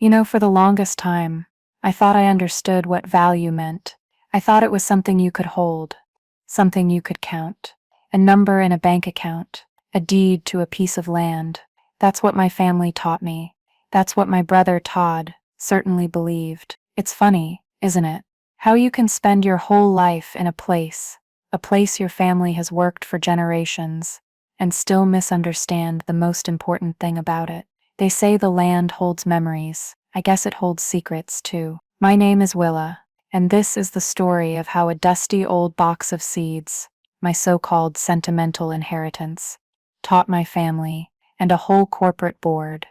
For the longest time, I thought I understood what value meant. I thought it was something you could hold, something you could count. A number in a bank account, a deed to a piece of land. That's what my family taught me. That's what my brother Todd certainly believed. It's funny, isn't it? How you can spend your whole life in a place your family has worked for generations, and still misunderstand the most important thing about it. They say the land holds memories. I guess it holds secrets, too. My name is Willa, and this is the story of how a dusty old box of seeds, my so-called sentimental inheritance, taught my family, and a whole corporate board,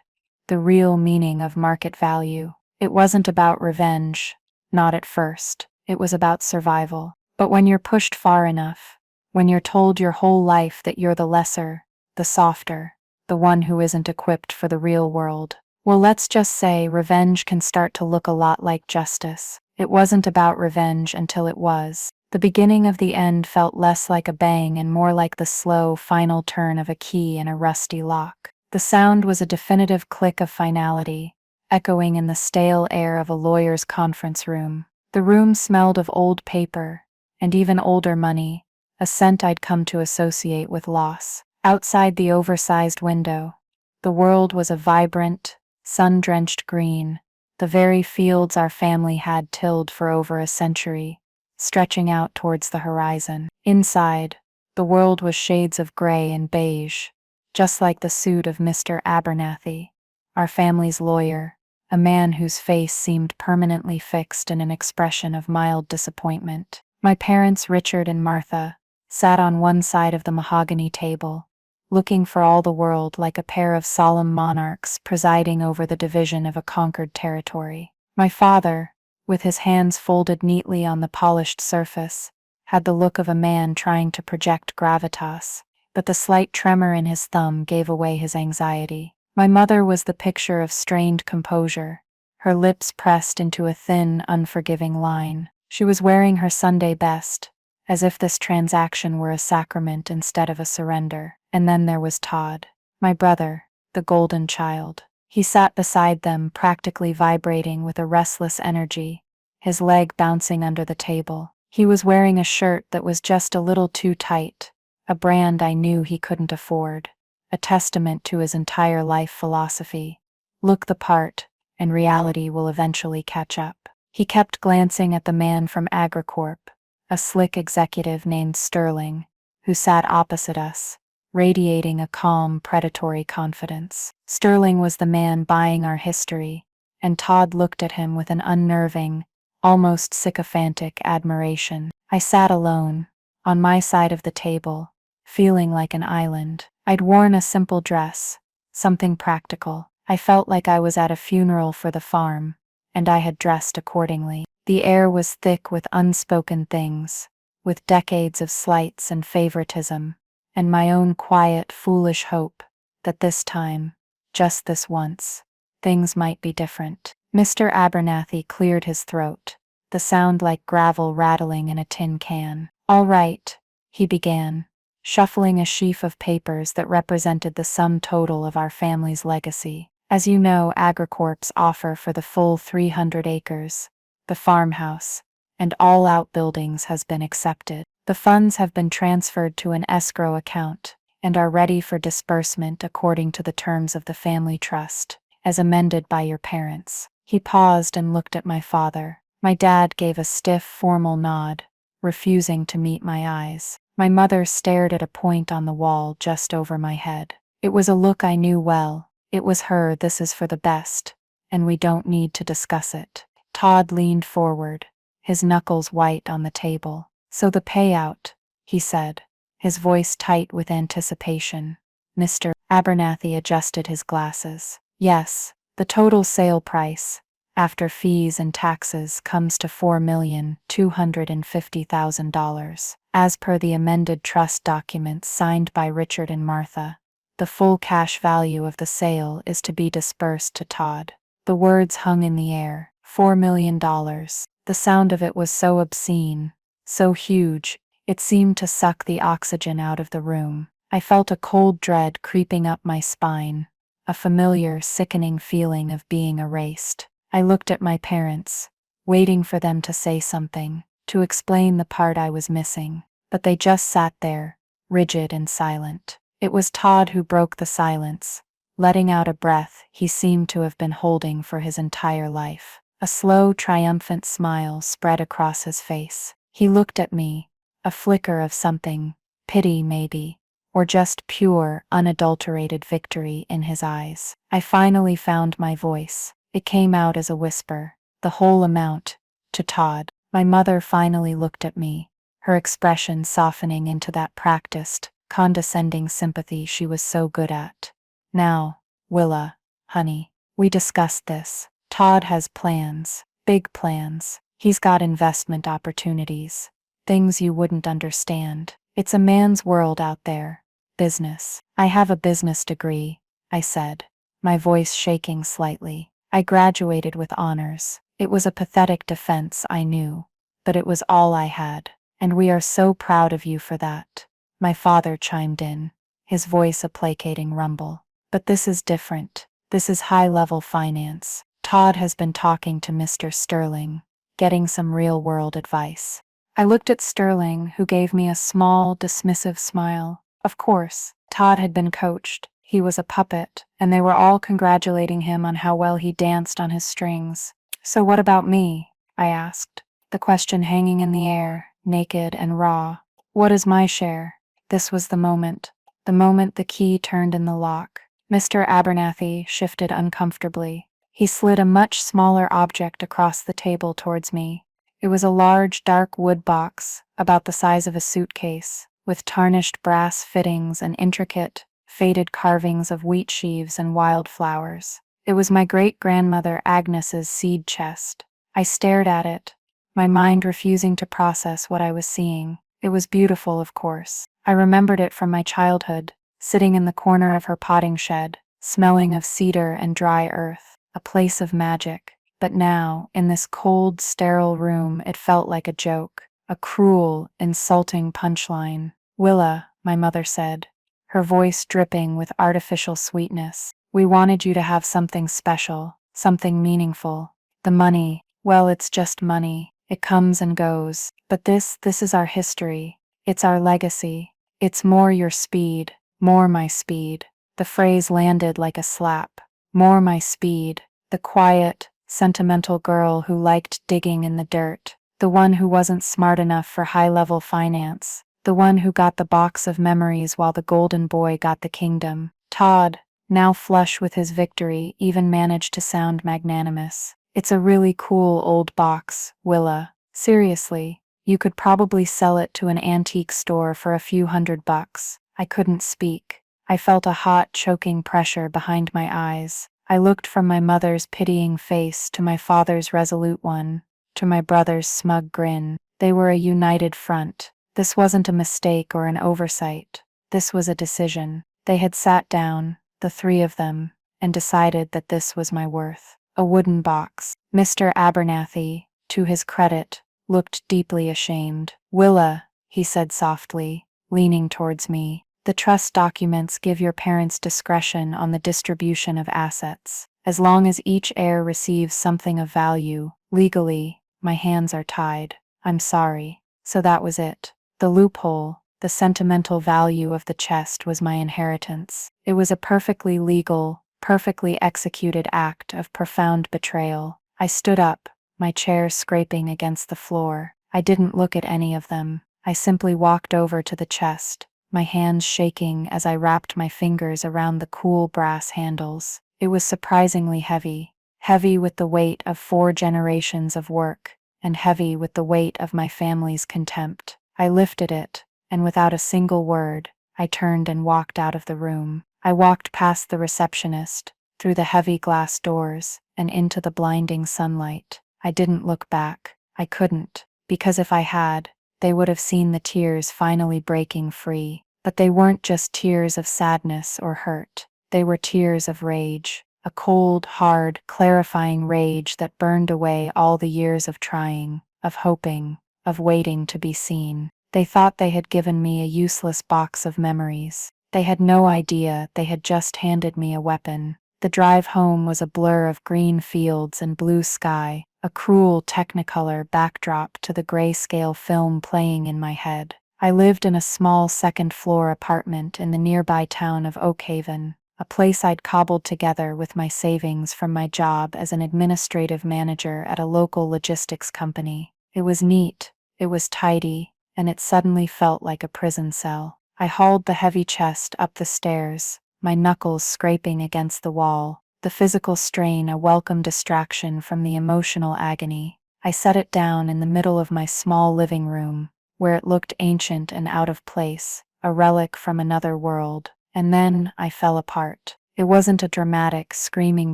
the real meaning of market value. It wasn't about revenge, not at first. It was about survival. But when you're pushed far enough, when you're told your whole life that you're the lesser, the softer, the one who isn't equipped for the real world, well, let's just say revenge can start to look a lot like justice. It wasn't about revenge until it was. The beginning of the end felt less like a bang and more like the slow, final turn of a key in a rusty lock. The sound was a definitive click of finality, echoing in the stale air of a lawyer's conference room. The room smelled of old paper, and even older money, a scent I'd come to associate with loss. Outside the oversized window, the world was a vibrant, sun-drenched green, the very fields our family had tilled for over a century, stretching out towards the horizon. Inside, the world was shades of gray and beige, just like the suit of Mr. Abernathy, our family's lawyer, a man whose face seemed permanently fixed in an expression of mild disappointment. My parents, Richard and Martha, sat on one side of the mahogany table, looking for all the world like a pair of solemn monarchs presiding over the division of a conquered territory. My father, with his hands folded neatly on the polished surface, had the look of a man trying to project gravitas, but the slight tremor in his thumb gave away his anxiety. My mother was the picture of strained composure, her lips pressed into a thin, unforgiving line. She was wearing her Sunday best, as if this transaction were a sacrament instead of a surrender. And then there was Todd, my brother, the golden child. He sat beside them, practically vibrating with a restless energy, his leg bouncing under the table. He was wearing a shirt that was just a little too tight, a brand I knew he couldn't afford, a testament to his entire life philosophy. Look the part, and reality will eventually catch up. He kept glancing at the man from Agri-Corp, a slick executive named Sterling, who sat opposite us, radiating a calm, predatory confidence. Sterling was the man buying our history, and Todd looked at him with an unnerving, almost sycophantic admiration. I sat alone, on my side of the table, feeling like an island. I'd worn a simple dress, something practical. I felt like I was at a funeral for the farm, and I had dressed accordingly. The air was thick with unspoken things, with decades of slights and favoritism, and my own quiet, foolish hope that this time, just this once, things might be different. Mr. Abernathy cleared his throat, the sound like gravel rattling in a tin can. "All right," he began, shuffling a sheaf of papers that represented the sum total of our family's legacy. "As you know, AgriCorp's offer for the full 300 acres, the farmhouse, and all outbuildings has been accepted. The funds have been transferred to an escrow account and are ready for disbursement according to the terms of the family trust, as amended by your parents." He paused and looked at my father. My dad gave a stiff, formal nod, refusing to meet my eyes. My mother stared at a point on the wall just over my head. It was a look I knew well. It was her, "This is for the best, and we don't need to discuss it." Todd leaned forward, his knuckles white on the table. "So the payout," he said, his voice tight with anticipation. Mr. Abernathy adjusted his glasses. "Yes, the total sale price, after fees and taxes, comes to $4,250,000, as per the amended trust documents signed by Richard and Martha. The full cash value of the sale is to be disbursed to Todd." The words hung in the air. $4 million. The sound of it was so obscene, so huge, it seemed to suck the oxygen out of the room. I felt a cold dread creeping up my spine, a familiar, sickening feeling of being erased. I looked at my parents, waiting for them to say something, to explain the part I was missing, but they just sat there, rigid and silent. It was Todd who broke the silence, letting out a breath he seemed to have been holding for his entire life. A slow, triumphant smile spread across his face. He looked at me, a flicker of something, pity maybe, or just pure, unadulterated victory in his eyes. I finally found my voice. It came out as a whisper, the whole amount, to Todd. My mother finally looked at me, her expression softening into that practiced, condescending sympathy she was so good at. Now, Willa, honey, we discussed this. Todd has plans, big plans. He's got investment opportunities, things you wouldn't understand. It's a man's world out there. Business. I have a business degree, I said, my voice shaking slightly. I graduated with honors. It was a pathetic defense, I knew, but it was all I had, and we are so proud of you for that. My father chimed in, his voice a placating rumble. But this is different. This is high-level finance. Todd has been talking to Mr. Sterling, getting some real-world advice. I looked at Sterling, who gave me a small, dismissive smile. Of course, Todd had been coached. He was a puppet, and they were all congratulating him on how well he danced on his strings. So what about me? I asked, the question hanging in the air, naked and raw. What is my share? This was the moment the key turned in the lock. Mr. Abernathy shifted uncomfortably. He slid a much smaller object across the table towards me. It was a large, dark wood box, about the size of a suitcase, with tarnished brass fittings and intricate, faded carvings of wheat sheaves and wildflowers. It was my great-grandmother Agnes's seed chest. I stared at it, my mind refusing to process what I was seeing. It was beautiful, of course. I remembered it from my childhood, sitting in the corner of her potting shed, smelling of cedar and dry earth, a place of magic. But now, in this cold, sterile room, it felt like a joke, a cruel, insulting punchline. Willa, my mother said, her voice dripping with artificial sweetness, we wanted you to have something special, something meaningful. The money, well, it's just money. It comes and goes. But this is our history. It's our legacy. It's more your speed, more my speed. The phrase landed like a slap. More my speed. The quiet, sentimental girl who liked digging in the dirt. The one who wasn't smart enough for high-level finance. The one who got the box of memories while the golden boy got the kingdom. Todd, now flush with his victory, even managed to sound magnanimous. It's a really cool old box, Willa. Seriously, you could probably sell it to an antique store for a few $100. I couldn't speak. I felt a hot, choking pressure behind my eyes. I looked from my mother's pitying face to my father's resolute one, to my brother's smug grin. They were a united front. This wasn't a mistake or an oversight. This was a decision. They had sat down, the three of them, and decided that this was my worth. A wooden box. Mr. Abernathy, to his credit, looked deeply ashamed. Willa, he said softly, leaning towards me, the trust documents give your parents discretion on the distribution of assets. As long as each heir receives something of value, legally, my hands are tied. I'm sorry. So that was it. The loophole, the sentimental value of the chest was my inheritance. It was a perfectly legal, perfectly executed act of profound betrayal. I stood up, my chair scraping against the floor. I didn't look at any of them. I simply walked over to the chest, my hands shaking as I wrapped my fingers around the cool brass handles. It was surprisingly heavy, heavy with the weight of 4 generations of work, and heavy with the weight of my family's contempt. I lifted it, and without a single word, I turned and walked out of the room. I walked past the receptionist, through the heavy glass doors, and into the blinding sunlight. I didn't look back. I couldn't, because if I had, they would have seen the tears finally breaking free. But they weren't just tears of sadness or hurt. They were tears of rage, a cold, hard, clarifying rage that burned away all the years of trying, of hoping, of waiting to be seen. They thought they had given me a useless box of memories. They had no idea they had just handed me a weapon. The drive home was a blur of green fields and blue sky, a cruel technicolor backdrop to the grayscale film playing in my head. I lived in a small second-floor apartment in the nearby town of Oakhaven, a place I'd cobbled together with my savings from my job as an administrative manager at a local logistics company. It was neat, it was tidy, and it suddenly felt like a prison cell. I hauled the heavy chest up the stairs, my knuckles scraping against the wall, the physical strain a welcome distraction from the emotional agony. I set it down in the middle of my small living room, where it looked ancient and out of place, a relic from another world. And then I fell apart. It wasn't a dramatic, screaming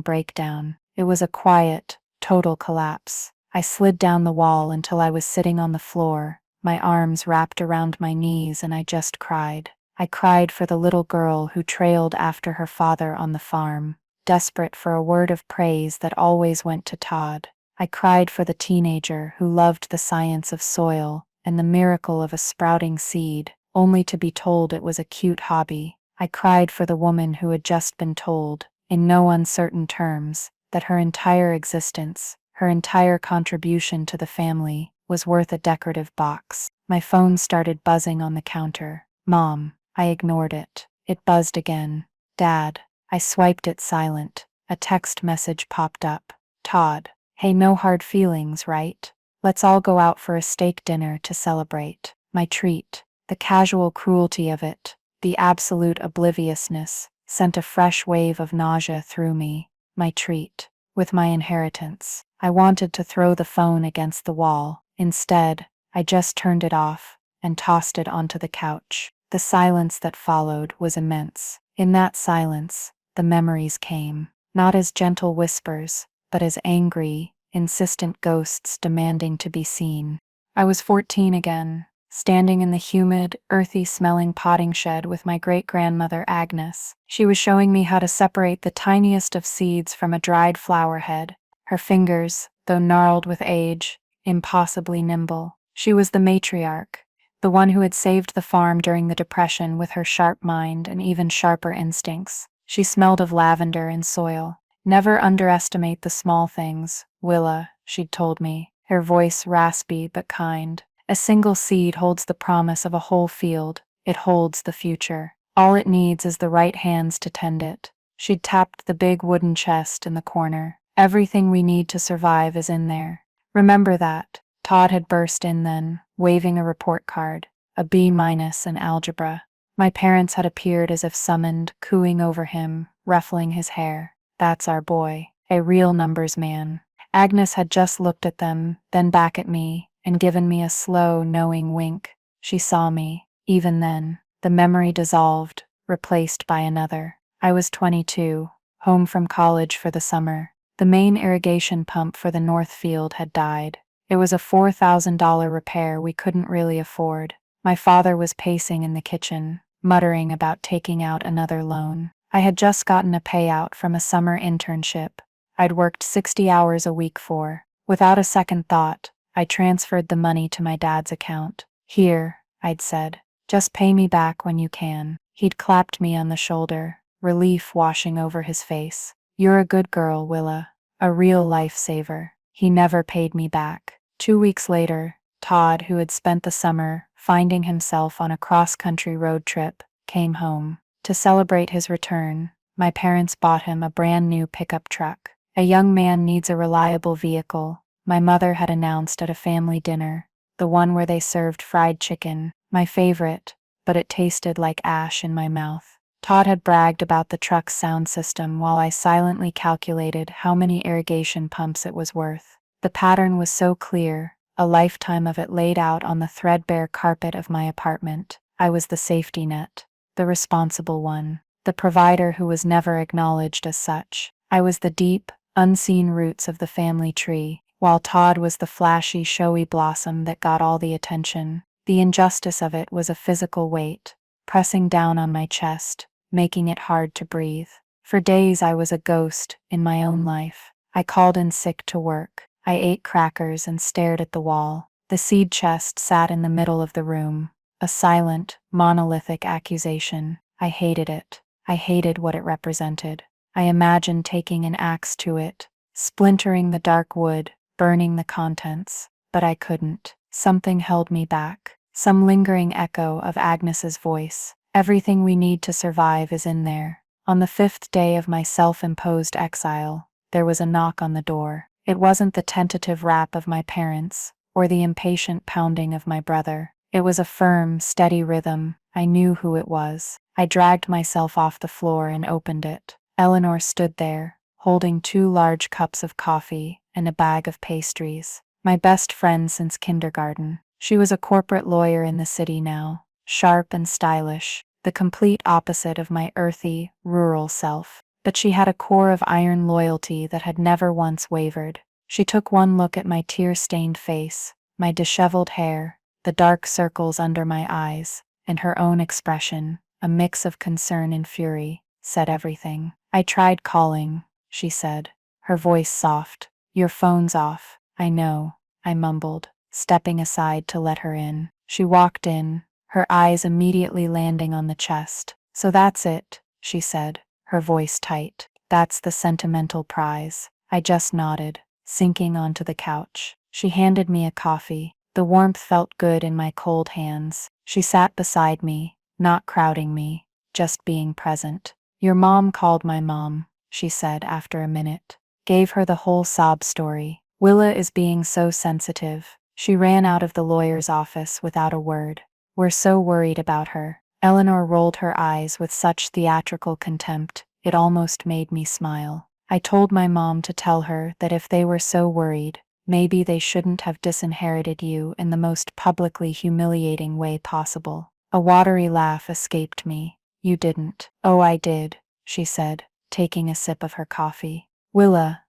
breakdown. It was a quiet, total collapse. I slid down the wall until I was sitting on the floor, my arms wrapped around my knees, and I just cried. I cried for the little girl who trailed after her father on the farm, desperate for a word of praise that always went to Todd. I cried for the teenager who loved the science of soil and the miracle of a sprouting seed, only to be told it was a cute hobby. I cried for the woman who had just been told, in no uncertain terms, that her entire existence, her entire contribution to the family, was worth a decorative box. My phone started buzzing on the counter. Mom. I ignored it. It buzzed again. Dad. I swiped it silent. A text message popped up. Todd. Hey, no hard feelings, right? Let's all go out for a steak dinner to celebrate. My treat. The casual cruelty of it, the absolute obliviousness, sent a fresh wave of nausea through me. My treat. With my inheritance. I wanted to throw the phone against the wall. Instead, I just turned it off and tossed it onto the couch. The silence that followed was immense. In that silence, the memories came, not as gentle whispers, but as angry, insistent ghosts demanding to be seen. I was 14 again, standing in the humid, earthy-smelling potting shed with my great-grandmother Agnes. She was showing me how to separate the tiniest of seeds from a dried flower head, her fingers, though gnarled with age, impossibly nimble. She was the matriarch, the one who had saved the farm during the Depression with her sharp mind and even sharper instincts. She smelled of lavender and soil. Never underestimate the small things, Willa, she'd told me, her voice raspy but kind. A single seed holds the promise of a whole field. It holds the future. All it needs is the right hands to tend it. She'd tapped the big wooden chest in the corner. Everything we need to survive is in there. Remember that. Todd had burst in then, waving a report card, a B- in algebra. My parents had appeared as if summoned, cooing over him, ruffling his hair. That's our boy, a real numbers man. Agnes had just looked at them, then back at me, and given me a slow, knowing wink. She saw me. Even then, the memory dissolved, replaced by another. I was 22, home from college for the summer. The main irrigation pump for the North Field had died. It was a $4,000 repair we couldn't really afford. My father was pacing in the kitchen, muttering about taking out another loan. I had just gotten a payout from a summer internship I'd worked 60 hours a week for. Without a second thought, I transferred the money to my dad's account. Here, I'd said, just pay me back when you can. He'd clapped me on the shoulder, relief washing over his face. You're a good girl, Willa, a real lifesaver. He never paid me back. 2 weeks later, Todd, who had spent the summer finding himself on a cross-country road trip, came home. To celebrate his return, my parents bought him a brand new pickup truck. A young man needs a reliable vehicle, my mother had announced at a family dinner, the one where they served fried chicken, my favorite, but it tasted like ash in my mouth. Todd had bragged about the truck's sound system while I silently calculated how many irrigation pumps it was worth. The pattern was so clear, a lifetime of it laid out on the threadbare carpet of my apartment. I was the safety net, the responsible one, the provider who was never acknowledged as such. I was the deep, unseen roots of the family tree, while Todd was the flashy, showy blossom that got all the attention. The injustice of it was a physical weight, pressing down on my chest, making it hard to breathe. For days I was a ghost in my own life. I called in sick to work. I ate crackers and stared at the wall. The seed chest sat in the middle of the room, a silent, monolithic accusation. I hated it. I hated what it represented. I imagined taking an axe to it, splintering the dark wood, burning the contents, but I couldn't. Something held me back, some lingering echo of Agnes's voice. Everything we need to survive is in there. On the 5th day of my self-imposed exile, there was a knock on the door. It wasn't the tentative rap of my parents, or the impatient pounding of my brother. It was a firm, steady rhythm. I knew who it was. I dragged myself off the floor and opened it. Eleanor stood there, holding 2 large cups of coffee and a bag of pastries. My best friend since kindergarten. She was a corporate lawyer in the city now, sharp and stylish, the complete opposite of my earthy, rural self. But she had a core of iron loyalty that had never once wavered. She took one look at my tear-stained face, my disheveled hair, the dark circles under my eyes, and her own expression, a mix of concern and fury, said everything. I tried calling, she said, her voice soft. Your phone's off. I know, I mumbled, stepping aside to let her in. She walked in, her eyes immediately landing on the chest. So that's it, she said, her voice tight. That's the sentimental prize. I just nodded, sinking onto the couch. She handed me a coffee. The warmth felt good in my cold hands. She sat beside me, not crowding me, just being present. Your mom called my mom, she said after a minute. Gave her the whole sob story. Willa is being so sensitive. She ran out of the lawyer's office without a word. We're so worried about her. Eleanor rolled her eyes with such theatrical contempt, it almost made me smile. I told my mom to tell her that if they were so worried, maybe they shouldn't have disinherited you in the most publicly humiliating way possible. A watery laugh escaped me. You didn't. Oh, I did, she said, taking a sip of her coffee. Willa,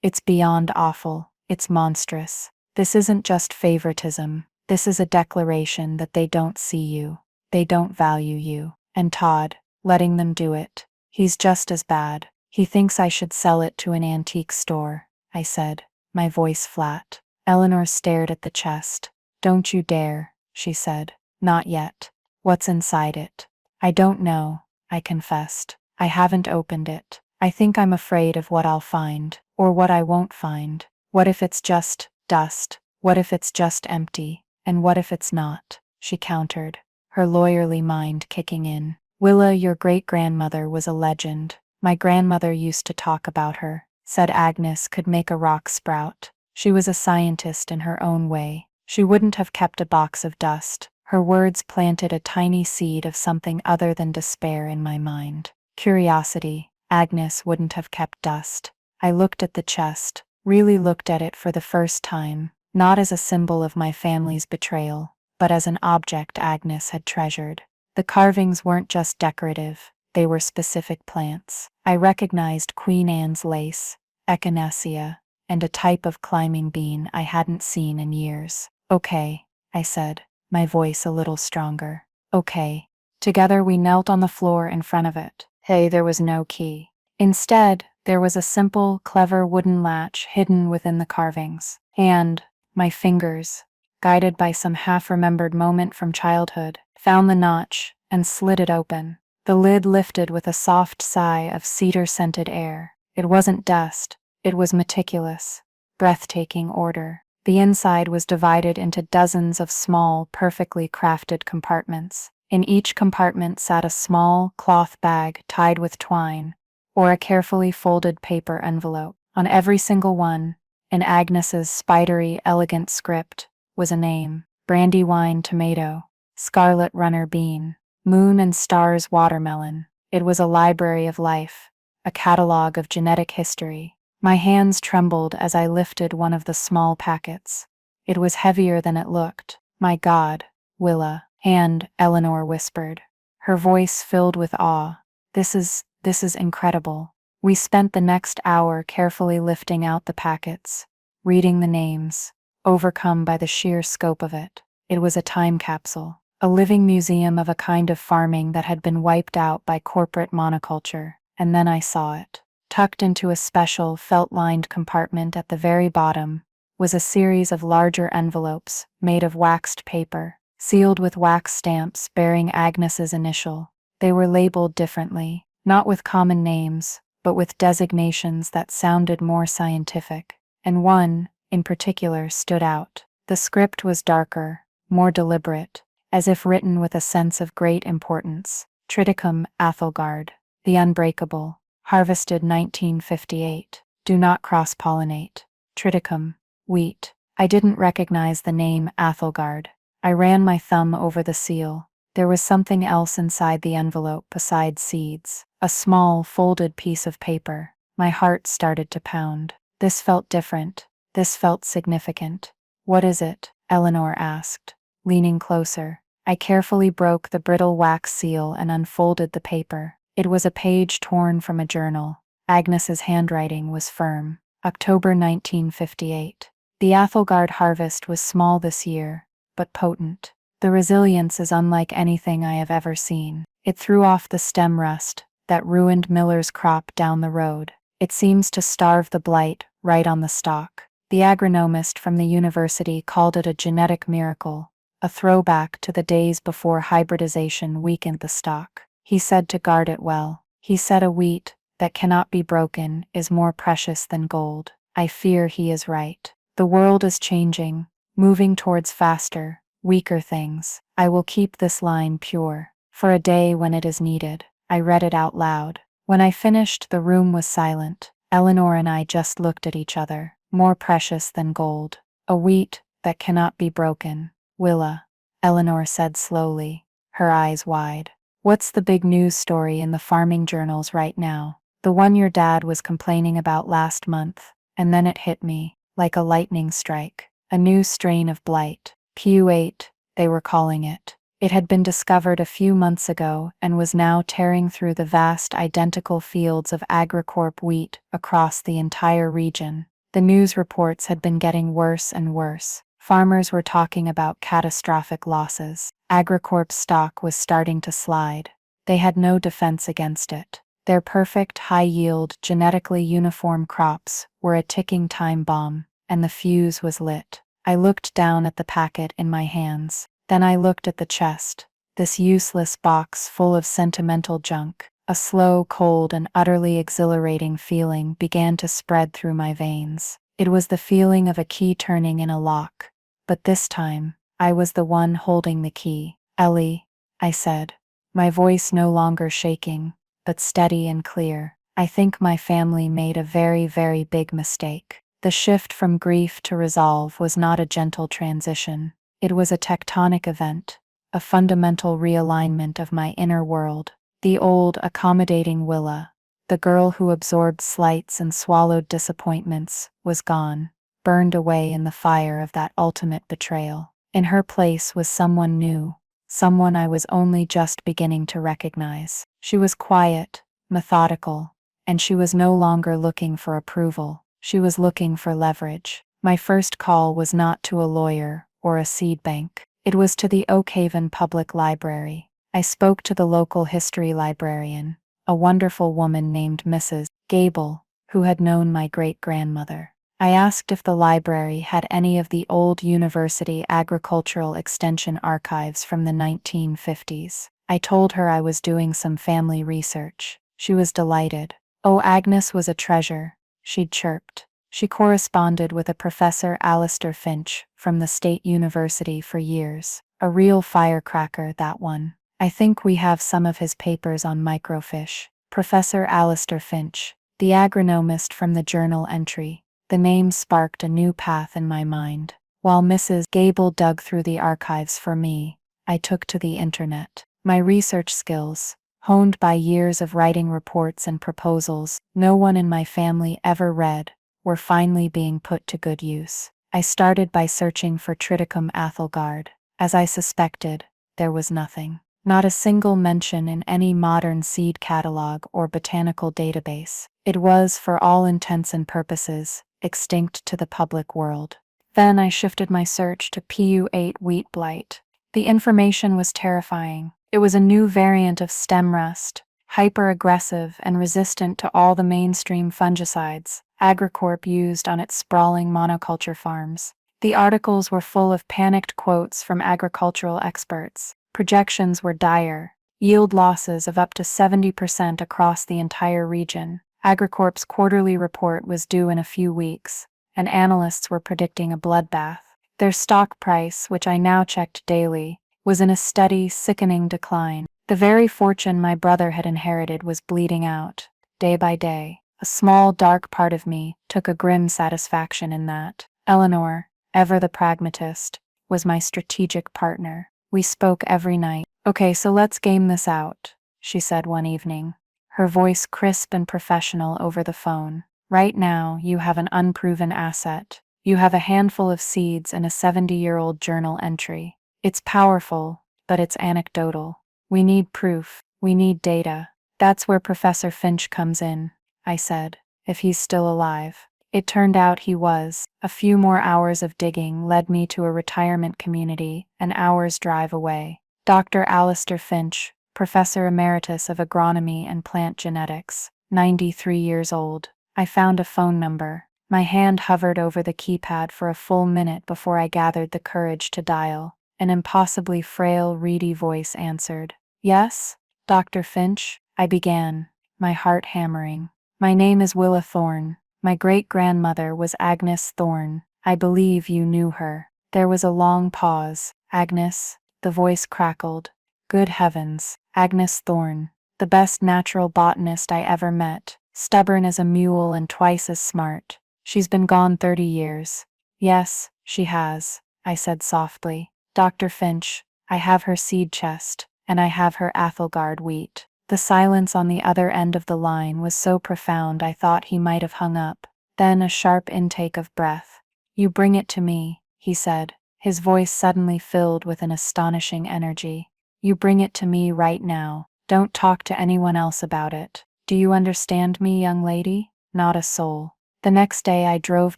it's beyond awful. It's monstrous. This isn't just favoritism. This is a declaration that they don't see you. They don't value you. And Todd, letting them do it. He's just as bad. He thinks I should sell it to an antique store, I said, my voice flat. Eleanor stared at the chest. Don't you dare, she said. Not yet. What's inside it? I don't know, I confessed. I haven't opened it. I think I'm afraid of what I'll find, or what I won't find. What if it's just dust? What if it's just empty? And what if it's not? She countered, her lawyerly mind kicking in. Willa, your great-grandmother was a legend. My grandmother used to talk about her, said Agnes could make a rock sprout. She was a scientist in her own way. She wouldn't have kept a box of dust. Her words planted a tiny seed of something other than despair in my mind. Curiosity. Agnes wouldn't have kept dust. I looked at the chest, really looked at it for the first time, not as a symbol of my family's betrayal, but as an object Agnes had treasured. The carvings weren't just decorative, they were specific plants. I recognized Queen Anne's lace, echinacea, and a type of climbing bean I hadn't seen in years. Okay, I said, my voice a little stronger. Okay. Together we knelt on the floor in front of it. Hey, there was no key. Instead, there was a simple, clever wooden latch hidden within the carvings. And my fingers, guided by some half-remembered moment from childhood, found the notch and slid it open. The lid lifted with a soft sigh of cedar-scented air. It wasn't dust. It was meticulous, breathtaking order. The inside was divided into dozens of small, perfectly crafted compartments. In each compartment sat a small cloth bag tied with twine, or a carefully folded paper envelope. On every single one, in Agnes's spidery, elegant script, was a name: Brandywine tomato, Scarlet runner bean, Moon and stars watermelon. It was a library of life, a catalog of genetic history. My hands trembled as I lifted one of the small packets. It was heavier than it looked. My God, Willa. And Eleanor whispered, her voice filled with awe. This is incredible. We spent the next hour carefully lifting out the packets, reading the names, overcome by the sheer scope of it. It was a time capsule, a living museum of a kind of farming that had been wiped out by corporate monoculture. And then I saw it. Tucked into a special felt-lined compartment at the very bottom was a series of larger envelopes made of waxed paper, sealed with wax stamps bearing Agnes's initial, They were labeled differently, not with common names, but with designations that sounded more scientific, and one, in particular, stood out. The script was darker, more deliberate, as if written with a sense of great importance. Triticum Athelgard, the unbreakable, harvested 1958. Do not cross-pollinate. Triticum, wheat. I didn't recognize the name Athelgard. I ran my thumb over the seal. There was something else inside the envelope besides seeds. A small, folded piece of paper. My heart started to pound. This felt different. This felt significant. What is it? Eleanor asked, leaning closer. I carefully broke the brittle wax seal and unfolded the paper. It was a page torn from a journal. Agnes's handwriting was firm. October 1958. The Athelgard harvest was small this year, but potent. The resilience is unlike anything I have ever seen. It threw off the stem rust that ruined Miller's crop down the road. It seems to starve the blight right on the stalk. The agronomist from the university called it a genetic miracle, a throwback to the days before hybridization weakened the stock. He said to guard it well. He said a wheat that cannot be broken is more precious than gold. I fear he is right. The world is changing, moving towards faster, weaker things. I will keep this line pure. For a day when it is needed. I read it out loud. When I finished, the room was silent. Eleanor and I just looked at each other. More precious than gold. A wheat that cannot be broken. Willa, Eleanor said slowly, her eyes wide. What's the big news story in the farming journals right now? The one your dad was complaining about last month. And then it hit me, like a lightning strike. A new strain of blight. Q8, they were calling it. It had been discovered a few months ago and was now tearing through the vast identical fields of Agri-Corp wheat across the entire region. The news reports had been getting worse and worse. Farmers were talking about catastrophic losses. Agri-Corp's stock was starting to slide. They had no defense against it. Their perfect, high-yield, genetically uniform crops were a ticking time bomb, and the fuse was lit. I looked down at the packet in my hands. Then I looked at the chest, this useless box full of sentimental junk. A slow, cold, and utterly exhilarating feeling began to spread through my veins. It was the feeling of a key turning in a lock. But this time, I was the one holding the key. Ellie, I said, my voice no longer shaking, but steady and clear. I think my family made a very, very big mistake. The shift from grief to resolve was not a gentle transition. It was a tectonic event, a fundamental realignment of my inner world. The old, accommodating Willa, the girl who absorbed slights and swallowed disappointments, was gone, burned away in the fire of that ultimate betrayal. In her place was someone new, someone I was only just beginning to recognize. She was quiet, methodical, and she was no longer looking for approval. She was looking for leverage. My first call was not to a lawyer or a seed bank. It was to the Oak Haven Public Library. I spoke to the local history librarian, a wonderful woman named Mrs. Gable, who had known my great-grandmother. I asked if the library had any of the old university agricultural extension archives from the 1950s. I told her I was doing some family research. She was delighted. Oh, Agnes was a treasure, she'd chirped. She corresponded with a Professor Alistair Finch from the State University for years. A real firecracker, that one. I think we have some of his papers on microfiche. Professor Alistair Finch, the agronomist from the journal entry. The name sparked a new path in my mind. While Mrs. Gable dug through the archives for me, I took to the internet. My research skills, honed by years of writing reports and proposals no one in my family ever read, were finally being put to good use. I started by searching for Triticum Athelgard. As I suspected, there was nothing. Not a single mention in any modern seed catalog or botanical database. It was, for all intents and purposes, extinct to the public world. Then I shifted my search to PU8 wheat blight. The information was terrifying. It was a new variant of stem rust, hyper-aggressive and resistant to all the mainstream fungicides AgriCorp used on its sprawling monoculture farms. The articles were full of panicked quotes from agricultural experts. Projections were dire. yield losses of up to 70% across the entire region. AgriCorp's quarterly report was due in a few weeks, and analysts were predicting a bloodbath. Their stock price, which I now checked daily, was in a steady, sickening decline. The very fortune my brother had inherited was bleeding out, day by day. A small, dark part of me took a grim satisfaction in that. Eleanor, ever the pragmatist, was my strategic partner. We spoke every night. "Okay, so let's game this out," she said one evening, her voice crisp and professional over the phone. "Right now, you have an unproven asset. You have a handful of seeds and a 70-year-old journal entry. It's powerful, but it's anecdotal. We need proof. We need data." "That's where Professor Finch comes in," I said, "if he's still alive." It turned out he was. A few more hours of digging led me to a retirement community an hour's drive away. Dr. Alistair Finch, Professor Emeritus of Agronomy and Plant Genetics, 93 years old. I found a phone number. My hand hovered over the keypad for a full minute before I gathered the courage to dial. An impossibly frail, reedy voice answered. "Yes, Dr. Finch," I began, my heart hammering. "My name is Willa Thorne. My great-grandmother was Agnes Thorne. I believe you knew her." There was a long pause. "Agnes?" The voice crackled. "Good heavens, Agnes Thorne, the best natural botanist I ever met, stubborn as a mule and twice as smart. She's been gone 30 years. "Yes, she has," I said softly. "Dr. Finch, I have her seed chest, and I have her Athelgard wheat." The silence on the other end of the line was so profound I thought he might have hung up. Then a sharp intake of breath. "You bring it to me," he said, his voice suddenly filled with an astonishing energy. "You bring it to me right now. Don't talk to anyone else about it. Do you understand me, young lady?" Not a soul. The next day I drove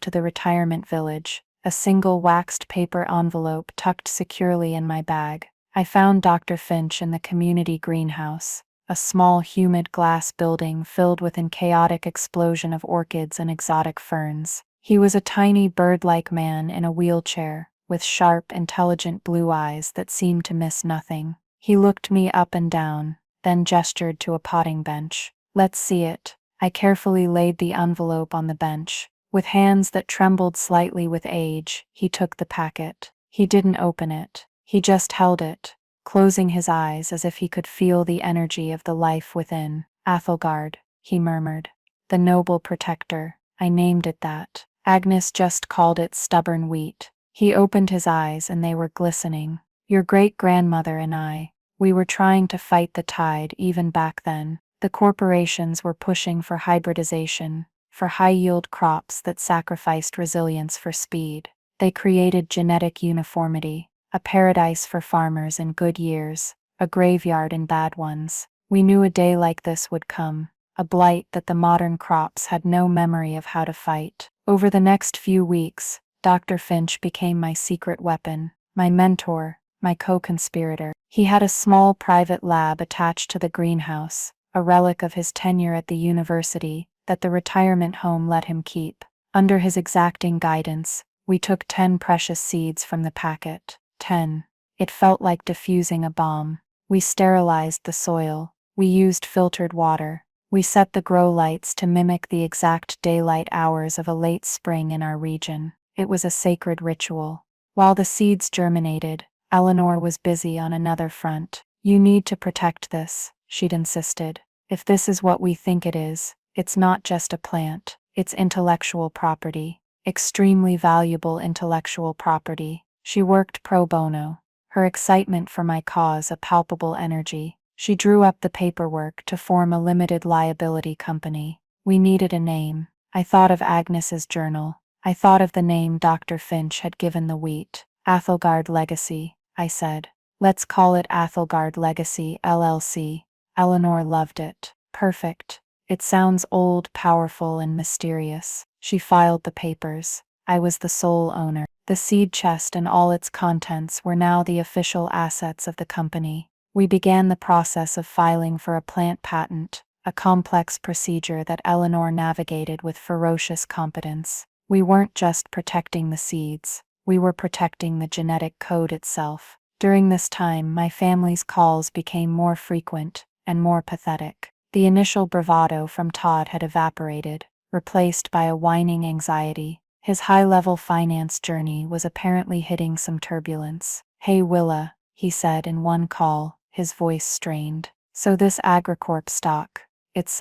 to the retirement village, a single waxed paper envelope tucked securely in my bag. I found Dr. Finch in the community greenhouse, a small humid glass building filled with a chaotic explosion of orchids and exotic ferns. He was a tiny bird-like man in a wheelchair, with sharp, intelligent blue eyes that seemed to miss nothing. He looked me up and down, then gestured to a potting bench. "Let's see it." I carefully laid the envelope on the bench. With hands that trembled slightly with age, he took the packet. He didn't open it. He just held it, closing his eyes as if he could feel the energy of the life within. "Athelgard," he murmured. "The noble protector. I named it that. Agnes just called it stubborn wheat." He opened his eyes and they were glistening. "Your great-grandmother and I, we were trying to fight the tide even back then. The corporations were pushing for hybridization, for high-yield crops that sacrificed resilience for speed. They created genetic uniformity, a paradise for farmers in good years, a graveyard in bad ones. We knew a day like this would come, a blight that the modern crops had no memory of how to fight." Over the next few weeks, Dr. Finch became my secret weapon, my mentor, my co-conspirator. He had a small private lab attached to the greenhouse, a relic of his tenure at the university that the retirement home let him keep. Under his exacting guidance, we took 10 precious seeds from the packet. 10. It felt like defusing a bomb. We sterilized the soil. We used filtered water. We set the grow lights to mimic the exact daylight hours of a late spring in our region. It was a sacred ritual. While the seeds germinated, Eleanor was busy on another front. "You need to protect this," she'd insisted. "If this is what we think it is, it's not just a plant, it's intellectual property. Extremely valuable intellectual property." She worked pro bono, her excitement for my cause a palpable energy. She drew up the paperwork to form a limited liability company. We needed a name. I thought of Agnes's journal. I thought of the name Dr. Finch had given the wheat. "Athelgard Legacy," I said. "Let's call it Athelgard Legacy, LLC. Eleanor loved it. "Perfect. It sounds old, powerful, and mysterious." She filed the papers. I was the sole owner. The seed chest and all its contents were now the official assets of the company. We began the process of filing for a plant patent, a complex procedure that Eleanor navigated with ferocious competence. We weren't just protecting the seeds, we were protecting the genetic code itself. During this time, my family's calls became more frequent and more pathetic. The initial bravado from Todd had evaporated, replaced by a whining anxiety. His high-level finance journey was apparently hitting some turbulence. "Hey Willa," he said in one call, his voice strained. "So this AgriCorp stock, it's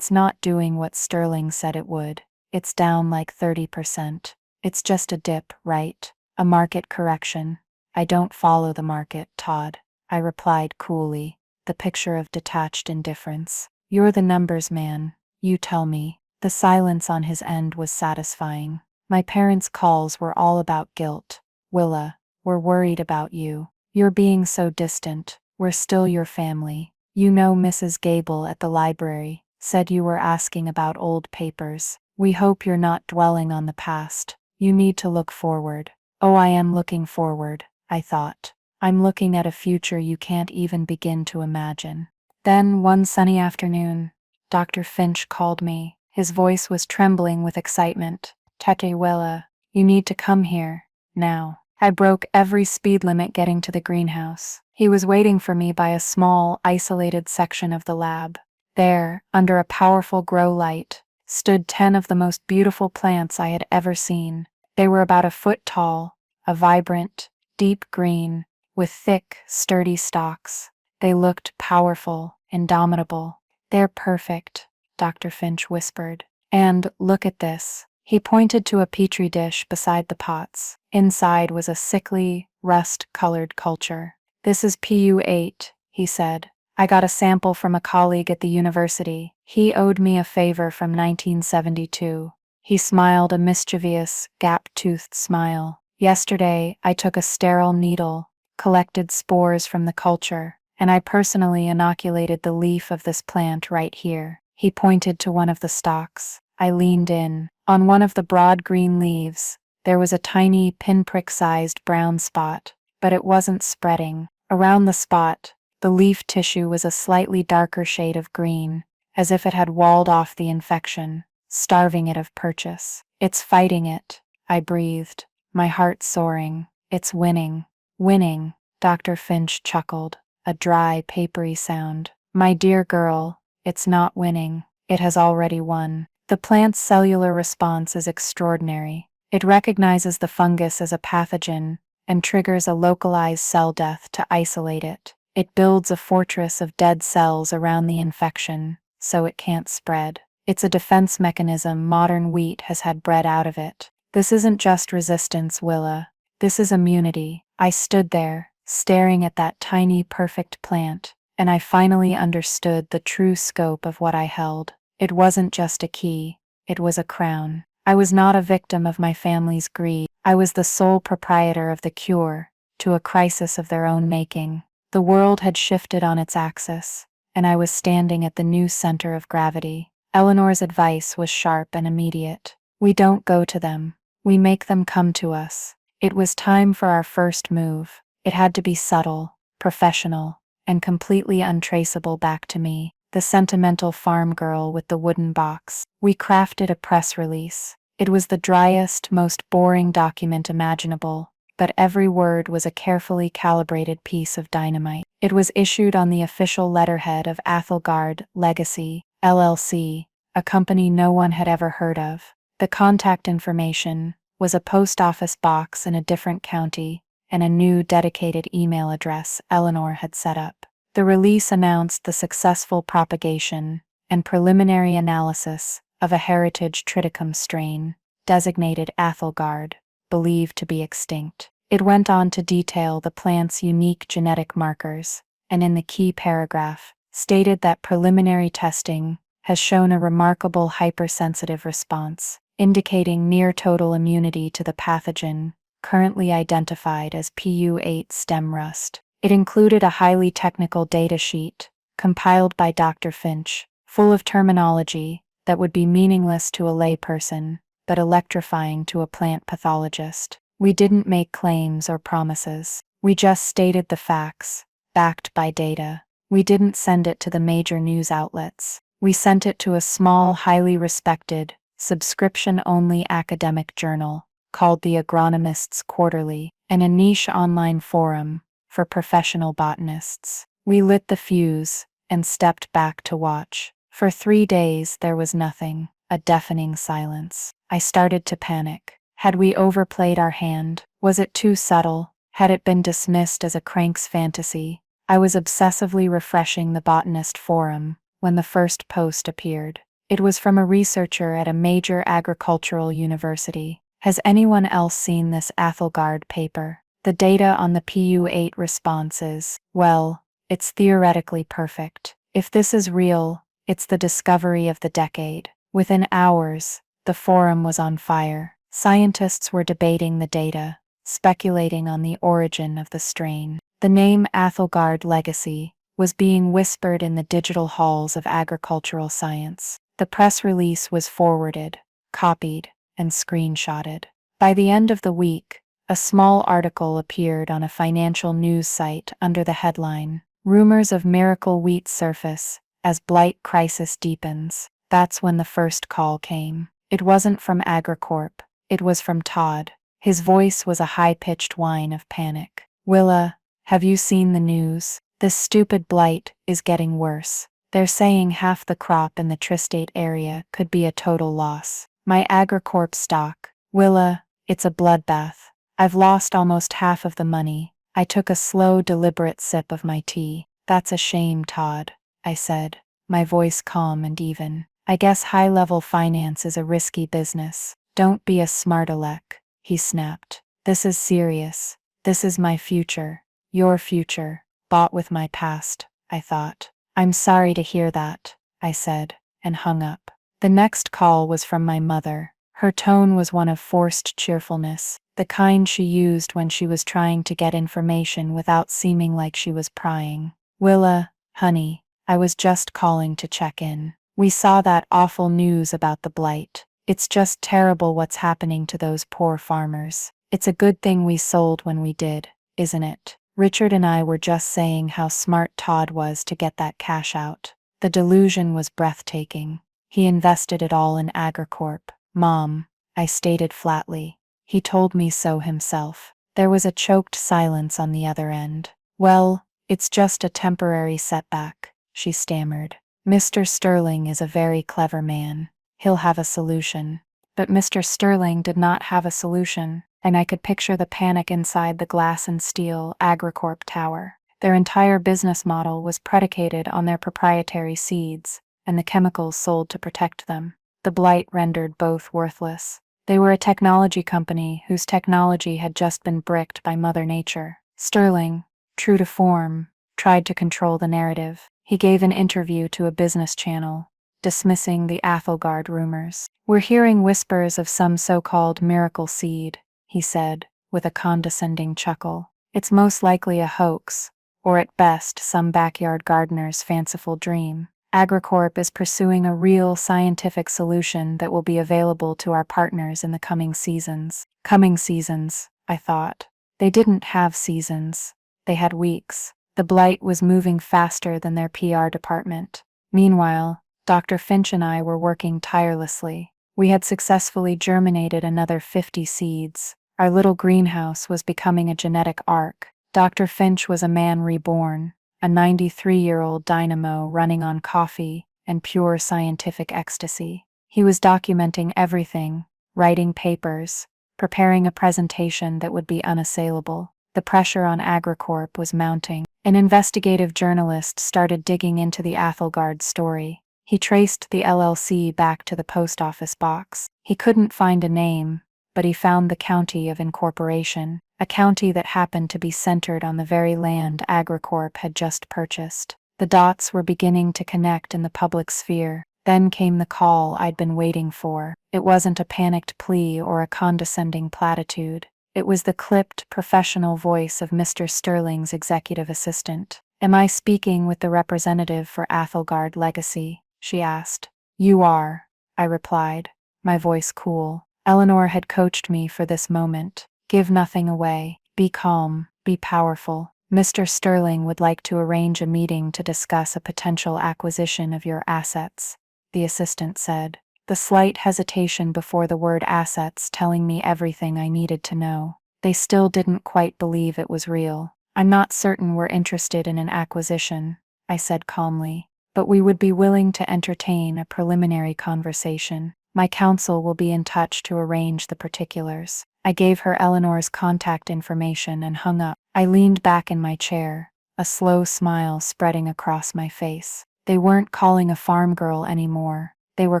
not doing what Sterling said it would. It's down like 30%. It's just a dip, right? A market correction." "I don't follow the market, Todd," I replied coolly, the picture of detached indifference. "You're the numbers man. You tell me." The silence on his end was satisfying. My parents' calls were all about guilt. "Willa, we're worried about you. You're being so distant. We're still your family. You know Mrs. Gable at the library said you were asking about old papers. We hope you're not dwelling on the past. You need to look forward." "Oh, I am looking forward," I thought. "I'm looking at a future you can't even begin to imagine." Then, one sunny afternoon, Dr. Finch called me. His voice was trembling with excitement. "Tete Willa, you need to come here, now." I broke every speed limit getting to the greenhouse. He was waiting for me by a small, isolated section of the lab. There, under a powerful grow light, stood 10 of the most beautiful plants I had ever seen. They were about a foot tall, a vibrant, deep green, with thick, sturdy stalks. They looked powerful, indomitable. "They're perfect," Dr. Finch whispered. "And look at this." He pointed to a petri dish beside the pots. Inside was a sickly, rust-colored culture. "This is PU8, he said. "I got a sample from a colleague at the university. He owed me a favor from 1972. He smiled a mischievous, gap-toothed smile. "Yesterday, I took a sterile needle, collected spores from the culture, and I personally inoculated the leaf of this plant right here." He pointed to one of the stalks. I leaned in. On one of the broad green leaves, there was a tiny pinprick-sized brown spot, but it wasn't spreading. Around the spot, the leaf tissue was a slightly darker shade of green, as if it had walled off the infection, starving it of purchase. "It's fighting it," I breathed, my heart soaring. "It's winning." "Winning," Dr. Finch chuckled, a dry, papery sound. "My dear girl, it's not winning. It has already won." The plant's cellular response is extraordinary. It recognizes the fungus as a pathogen and triggers a localized cell death to isolate it. It builds a fortress of dead cells around the infection, so it can't spread. It's a defense mechanism modern wheat has had bred out of it. This isn't just resistance, Willa. This is immunity. I stood there, staring at that tiny, perfect plant, and I finally understood the true scope of what I held. It wasn't just a key, it was a crown. I was not a victim of my family's greed. I was the sole proprietor of the cure to a crisis of their own making. The world had shifted on its axis, and I was standing at the new center of gravity. Eleanor's advice was sharp and immediate. "We don't go to them, we make them come to us." It was time for our first move. It had to be subtle, professional, and completely untraceable back to me, the sentimental farm girl with the wooden box. We crafted a press release. It was the driest, most boring document imaginable, but every word was a carefully calibrated piece of dynamite. It was issued on the official letterhead of Athelgard Legacy, LLC, a company no one had ever heard of. The contact information was a post office box in a different county and a new dedicated email address Eleanor had set up. The release announced the successful propagation and preliminary analysis of a heritage triticum strain, designated Athelgard, believed to be extinct. It went on to detail the plant's unique genetic markers, and in the key paragraph, stated that preliminary testing has shown a remarkable hypersensitive response, indicating near-total immunity to the pathogen currently identified as PU8 stem rust. It included a highly technical data sheet, compiled by Dr. Finch, full of terminology that would be meaningless to a layperson, but electrifying to a plant pathologist. We didn't make claims or promises. We just stated the facts, backed by data. We didn't send it to the major news outlets. We sent it to a small, highly respected, subscription-only academic journal called the Agronomist's Quarterly, and a niche online forum for professional botanists. We lit the fuse and stepped back to watch. For 3 days there was nothing, a deafening silence. I started to panic. Had we overplayed our hand? Was it too subtle? Had it been dismissed as a crank's fantasy? I was obsessively refreshing the botanist forum when the first post appeared. It was from a researcher at a major agricultural university. Has anyone else seen this Athelgard paper? The data on the PU8 response is, well, it's theoretically perfect. If this is real, it's the discovery of the decade. Within hours, the forum was on fire. Scientists were debating the data, speculating on the origin of the strain. The name Athelgard legacy was being whispered in the digital halls of agricultural science. The press release was forwarded, copied, and screenshotted. By the end of the week, a small article appeared on a financial news site under the headline, "Rumors of Miracle Wheat Surface as Blight Crisis Deepens." That's when the first call came. It wasn't from AgriCorp, it was from Todd. His voice was a high-pitched whine of panic. "Willa, have you seen the news? This stupid blight is getting worse. They're saying half the crop in the Tri-State area could be a total loss. My AgriCorp stock, Willa, it's a bloodbath. I've lost almost half of the money." I took a slow, deliberate sip of my tea. "That's a shame, Todd," I said, my voice calm and even. "I guess high-level finance is a risky business." "Don't be a smart-aleck," he snapped. "This is serious. This is my future, your future, bought with my past," I thought. "I'm sorry to hear that," I said, and hung up. The next call was from my mother. Her tone was one of forced cheerfulness, the kind she used when she was trying to get information without seeming like she was prying. "Willa, honey, I was just calling to check in. We saw that awful news about the blight. It's just terrible what's happening to those poor farmers. It's a good thing we sold when we did, isn't it? Richard and I were just saying how smart Todd was to get that cash out. The delusion was breathtaking. He invested it all in AgriCorp." "Mom," I stated flatly. "He told me so himself." There was a choked silence on the other end. "Well, it's just a temporary setback," she stammered. "Mr. Sterling is a very clever man. He'll have a solution." But Mr. Sterling did not have a solution, and I could picture the panic inside the glass and steel AgriCorp tower. Their entire business model was predicated on their proprietary seeds and the chemicals sold to protect them. The blight rendered both worthless. They were a technology company whose technology had just been bricked by Mother Nature. Sterling, true to form, tried to control the narrative. He gave an interview to a business channel, dismissing the Athelgard rumors. "We're hearing whispers of some so-called miracle seed," he said, with a condescending chuckle. "It's most likely a hoax, or at best some backyard gardener's fanciful dream. AgriCorp is pursuing a real scientific solution that will be available to our partners in the coming seasons." Coming seasons, I thought. They didn't have seasons. They had weeks. The blight was moving faster than their PR department. Meanwhile, Dr. Finch and I were working tirelessly. We had successfully germinated another 50 seeds. Our little greenhouse was becoming a genetic ark. Dr. Finch was a man reborn, a 93-year-old dynamo running on coffee and pure scientific ecstasy. He was documenting everything, writing papers, preparing a presentation that would be unassailable. The pressure on AgriCorp was mounting. An investigative journalist started digging into the Athelgard story. He traced the LLC back to the post office box. He couldn't find a name, but he found the county of incorporation, a county that happened to be centered on the very land AgriCorp had just purchased. The dots were beginning to connect in the public sphere. Then came the call I'd been waiting for. It wasn't a panicked plea or a condescending platitude. It was the clipped, professional voice of Mr. Sterling's executive assistant. "Am I speaking with the representative for Athelgard Legacy?" she asked. "You are," I replied, my voice cool. Eleanor had coached me for this moment. Give nothing away. Be calm. Be powerful. Mr. Sterling would like to arrange a meeting to discuss a potential acquisition of your assets, the assistant said, the slight hesitation before the word assets telling me everything I needed to know. They still didn't quite believe it was real. I'm not certain we're interested in an acquisition, I said calmly, but we would be willing to entertain a preliminary conversation. My counsel will be in touch to arrange the particulars. I gave her Eleanor's contact information and hung up. I leaned back in my chair, a slow smile spreading across my face. They weren't calling a farm girl anymore. They were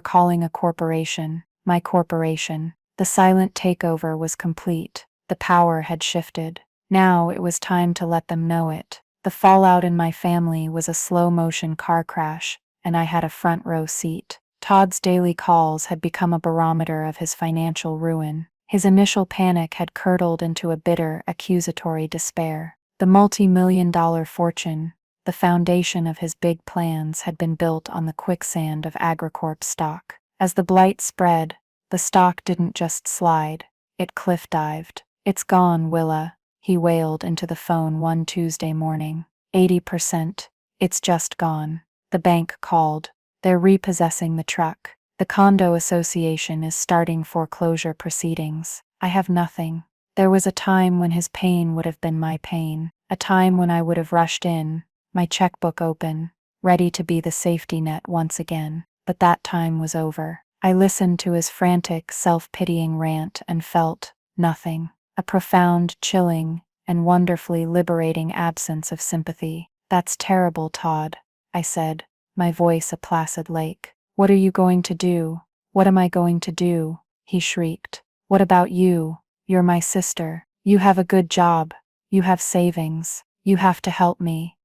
calling a corporation, my corporation. The silent takeover was complete. The power had shifted. Now it was time to let them know it. The fallout in my family was a slow-motion car crash, and I had a front-row seat. Todd's daily calls had become a barometer of his financial ruin. His initial panic had curdled into a bitter, accusatory despair. The multi-million-dollar fortune, the foundation of his big plans, had been built on the quicksand of AgriCorp stock. As the blight spread, the stock didn't just slide, it cliff-dived. "It's gone, Willa," he wailed into the phone one Tuesday morning. 80%. It's just gone. The bank called. They're repossessing the truck. The condo association is starting foreclosure proceedings. I have nothing. There was a time when his pain would have been my pain, a time when I would have rushed in, my checkbook open, ready to be the safety net once again. But that time was over. I listened to his frantic, self-pitying rant and felt nothing. A profound, chilling, and wonderfully liberating absence of sympathy. "That's terrible, Todd," I said, my voice a placid lake. "What are you going to do? What am I going to do?" he shrieked. "What about you? You're my sister. You have a good job. You have savings. You have to help me."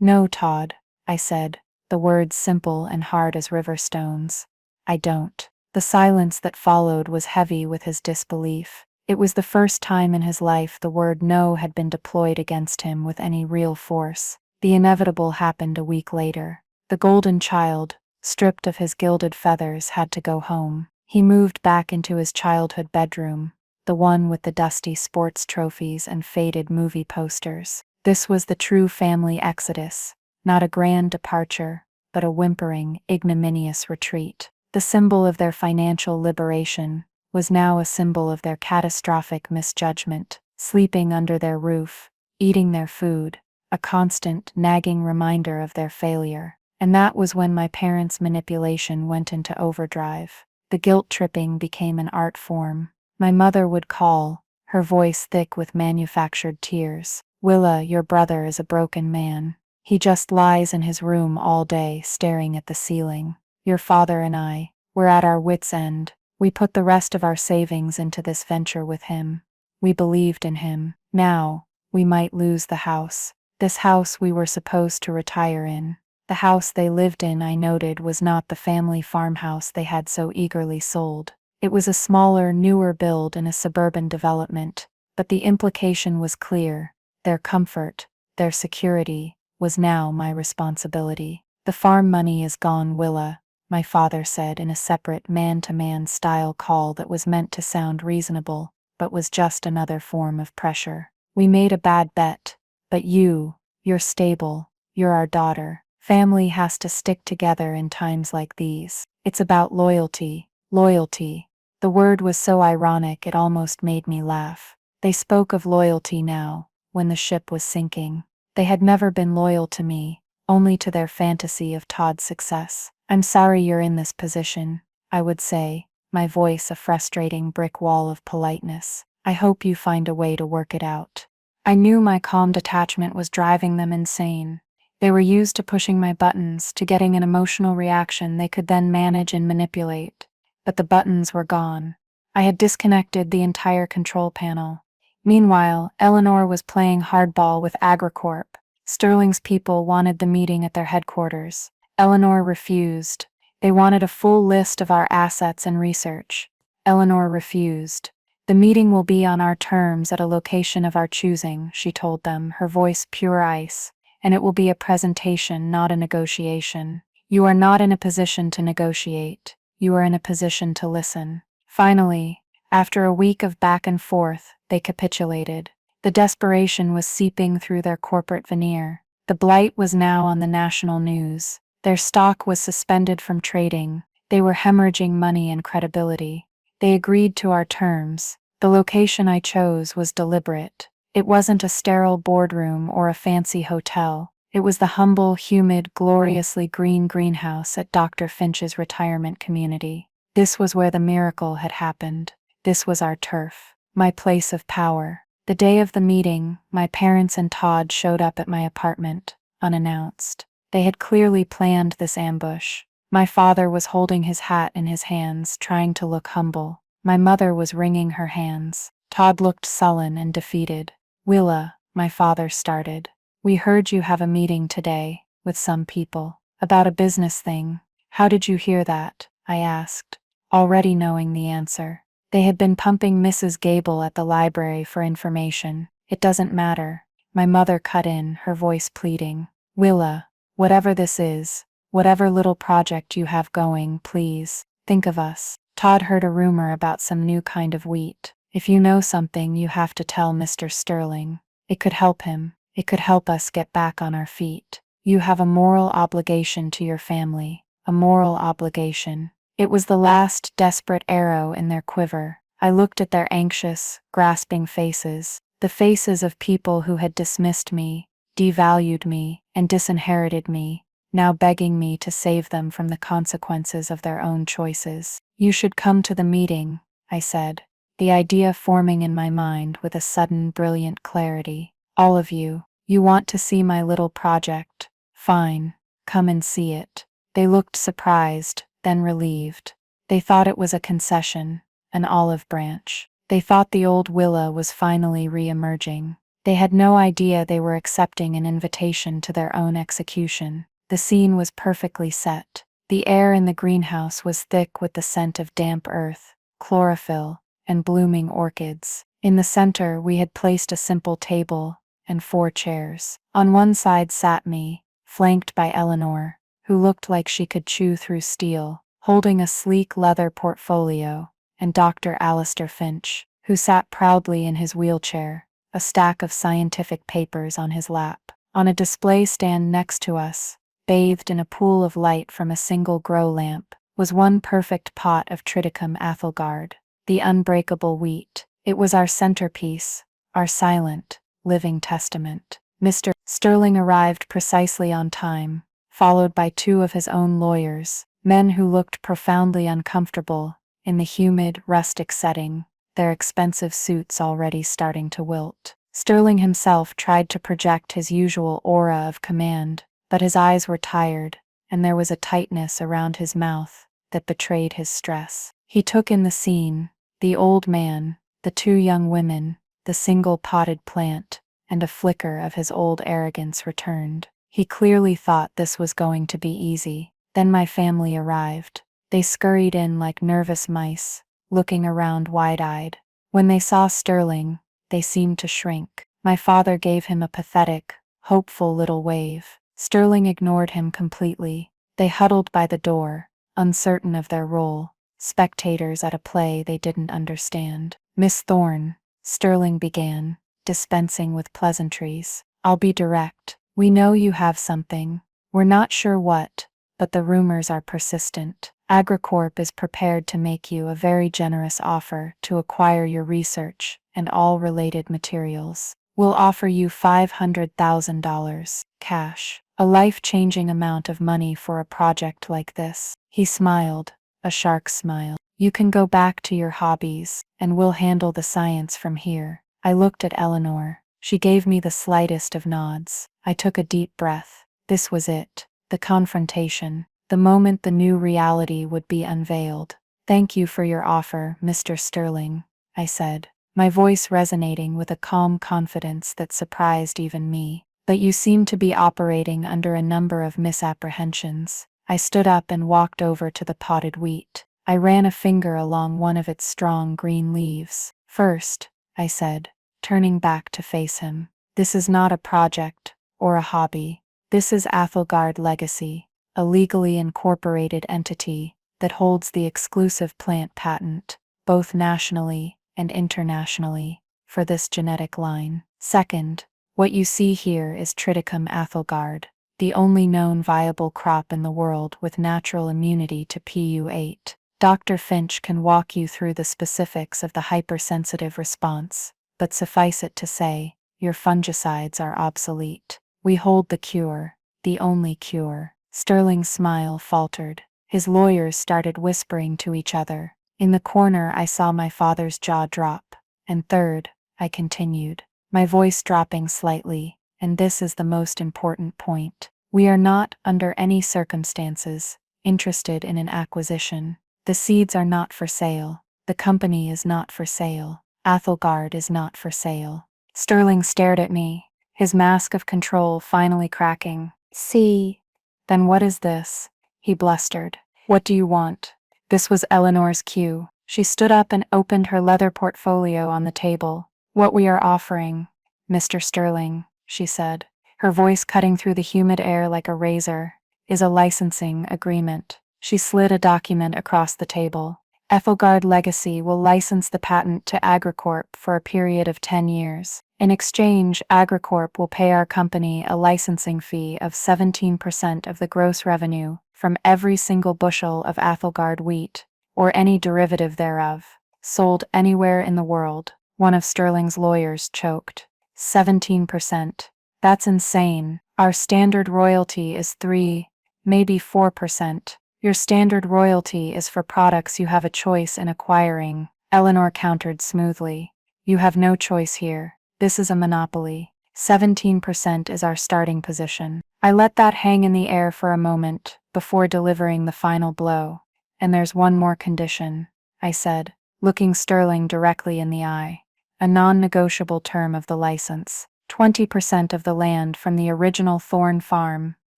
"No, Todd," I said, the words simple and hard as river stones. "I don't." The silence that followed was heavy with his disbelief. It was the first time in his life the word no had been deployed against him with any real force. The inevitable happened a week later. The golden child, stripped of his gilded feathers, had to go home. He moved back into his childhood bedroom, the one with the dusty sports trophies and faded movie posters. This was the true family exodus, not a grand departure, but a whimpering, ignominious retreat. The symbol of their financial liberation was now a symbol of their catastrophic misjudgment, sleeping under their roof, eating their food, a constant, nagging reminder of their failure. And that was when my parents' manipulation went into overdrive. The guilt-tripping became an art form. My mother would call, her voice thick with manufactured tears. "Willa, your brother is a broken man. He just lies in his room all day, staring at the ceiling. Your father and I, we're at our wits' end. We put the rest of our savings into this venture with him. We believed in him. Now, we might lose the house. This house we were supposed to retire in." The house they lived in, I noted, was not the family farmhouse they had so eagerly sold. It was a smaller, newer build in a suburban development, but the implication was clear. Their comfort, their security, was now my responsibility. "The farm money is gone, Willa," my father said in a separate man-to-man style call that was meant to sound reasonable, but was just another form of pressure. "We made a bad bet, but you're stable, you're our daughter. Family has to stick together in times like these. It's about loyalty, loyalty." The word was so ironic it almost made me laugh. They spoke of loyalty now, when the ship was sinking. They had never been loyal to me, only to their fantasy of Todd's success. "I'm sorry you're in this position," I would say, my voice a frustrating brick wall of politeness. "I hope you find a way to work it out." I knew my calm detachment was driving them insane. They were used to pushing my buttons, to getting an emotional reaction they could then manage and manipulate. But the buttons were gone. I had disconnected the entire control panel. Meanwhile, Eleanor was playing hardball with AgriCorp. Sterling's people wanted the meeting at their headquarters. Eleanor refused. They wanted a full list of our assets and research. Eleanor refused. "The meeting will be on our terms at a location of our choosing," she told them, her voice pure ice. "And it will be a presentation, not a negotiation. You are not in a position to negotiate. You are in a position to listen." Finally, after a week of back and forth, they capitulated. The desperation was seeping through their corporate veneer. The blight was now on the national news. Their stock was suspended from trading. They were hemorrhaging money and credibility. They agreed to our terms. The location I chose was deliberate. It wasn't a sterile boardroom or a fancy hotel. It was the humble, humid, gloriously green greenhouse at Dr. Finch's retirement community. This was where the miracle had happened. This was our turf, my place of power. The day of the meeting, my parents and Todd showed up at my apartment, unannounced. They had clearly planned this ambush. My father was holding his hat in his hands, trying to look humble. My mother was wringing her hands. Todd looked sullen and defeated. "Willa," my father started. "We heard you have a meeting today, with some people, about a business thing. How did you hear that?" I asked, already knowing the answer. They had been pumping Mrs. Gable at the library for information. "It doesn't matter." My mother cut in, her voice pleading. "Willa, whatever this is, whatever little project you have going, please, think of us." Todd heard a rumor about some new kind of wheat. "If you know something, you have to tell Mr. Sterling. It could help him. It could help us get back on our feet. You have a moral obligation to your family, a moral obligation." It was the last desperate arrow in their quiver. I looked at their anxious, grasping faces, the faces of people who had dismissed me, devalued me, and disinherited me, now begging me to save them from the consequences of their own choices. "You should come to the meeting," I said, the idea forming in my mind with a sudden brilliant clarity. "All of you. You want to see my little project. Fine, come and see it." They looked surprised, then relieved. They thought it was a concession, an olive branch. They thought the old Willa was finally re-emerging. They had no idea they were accepting an invitation to their own execution. The scene was perfectly set. The air in the greenhouse was thick with the scent of damp earth, chlorophyll, and blooming orchids. In the center, we had placed a simple table and 4 chairs. On one side sat me, flanked by Eleanor, who looked like she could chew through steel, holding a sleek leather portfolio, and Dr. Alistair Finch, who sat proudly in his wheelchair, a stack of scientific papers on his lap. On a display stand next to us, bathed in a pool of light from a single grow lamp, was one perfect pot of Triticum Athelgard, the unbreakable wheat. It was our centerpiece, our silent, living testament. Mr. Sterling arrived precisely on time, followed by 2 of his own lawyers, men who looked profoundly uncomfortable in the humid, rustic setting, their expensive suits already starting to wilt. Sterling himself tried to project his usual aura of command, but his eyes were tired, and there was a tightness around his mouth that betrayed his stress. He took in the scene, the old man, the 2 young women, the single potted plant, and a flicker of his old arrogance returned. He clearly thought this was going to be easy. Then my family arrived. They scurried in like nervous mice, looking around wide-eyed. When they saw Sterling, they seemed to shrink. My father gave him a pathetic, hopeful little wave. Sterling ignored him completely. They huddled by the door, uncertain of their role, spectators at a play they didn't understand. "Miss Thorne," Sterling began, dispensing with pleasantries. "I'll be direct. We know you have something. We're not sure what, but the rumors are persistent. AgriCorp is prepared to make you a very generous offer to acquire your research and all related materials. We'll offer you $500,000, cash, a life-changing amount of money for a project like this." He smiled, a shark smile. "You can go back to your hobbies, and we'll handle the science from here." I looked at Eleanor. She gave me the slightest of nods. I took a deep breath. This was it, the confrontation, the moment the new reality would be unveiled. "Thank you for your offer, Mr. Sterling," I said, my voice resonating with a calm confidence that surprised even me. "But you seem to be operating under a number of misapprehensions." I stood up and walked over to the potted wheat. I ran a finger along one of its strong green leaves. "First," I said, turning back to face him, "this is not a project or a hobby. This is Athelgard Legacy, a legally incorporated entity that holds the exclusive plant patent, both nationally and internationally, for this genetic line. Second, what you see here is Triticum Athelgard, the only known viable crop in the world with natural immunity to PU8. Dr. Finch can walk you through the specifics of the hypersensitive response, but suffice it to say, Your fungicides are obsolete. We hold the cure, the only cure. Sterling's smile faltered. His lawyers started whispering to each other. In the corner, I saw my father's jaw drop. And third, I continued, my voice dropping slightly, and this is the most important point. We are not, under any circumstances, interested in an acquisition. The seeds are not for sale. The company is not for sale. Athelgard is not for sale. Sterling stared at me, his mask of control finally cracking. See? Then what is this? He blustered. What do you want? This was Eleanor's cue. She stood up and opened her leather portfolio on the table. What we are offering, Mr. Sterling, she said, her voice cutting through the humid air like a razor, is a licensing agreement. She slid a document across the table. Ethelgard Legacy will license the patent to AgriCorp for a period of 10 years. In exchange, AgriCorp will pay our company a licensing fee of 17% of the gross revenue from every single bushel of Athelgard wheat, or any derivative thereof, sold anywhere in the world. One of Sterling's lawyers choked. 17%. That's insane. Our standard royalty is 3, maybe 4%. Your standard royalty is for products you have a choice in acquiring, Eleanor countered smoothly. You have no choice here. This is a monopoly. 17% is our starting position. I let that hang in the air for a moment before delivering the final blow. And there's one more condition, I said, looking Sterling directly in the eye. A non-negotiable term of the license. 20% of the land from the original Thorn Farm,